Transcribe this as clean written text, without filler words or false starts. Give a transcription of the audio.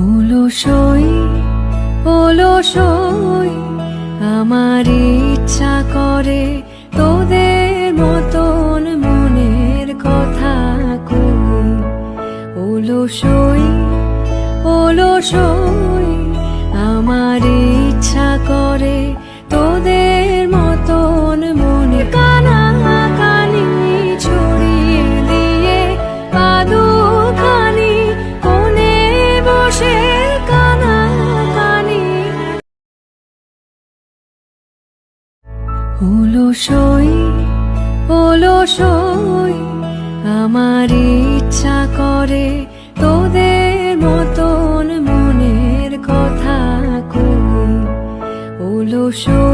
অলসই অলসই আমার ইচ্ছা করে তোদের মতন মনের কথা কই। অলসই অলসই আমার ইচ্ছা করে তোদের মতন মনে কানাকানি ছড়িয়ে দিয়ে পাদুখানি কোণে বসে কানাকানি। অলসই অলসই আমার ইচ্ছা করে তোদের মতন মনের কথা কই। অলসই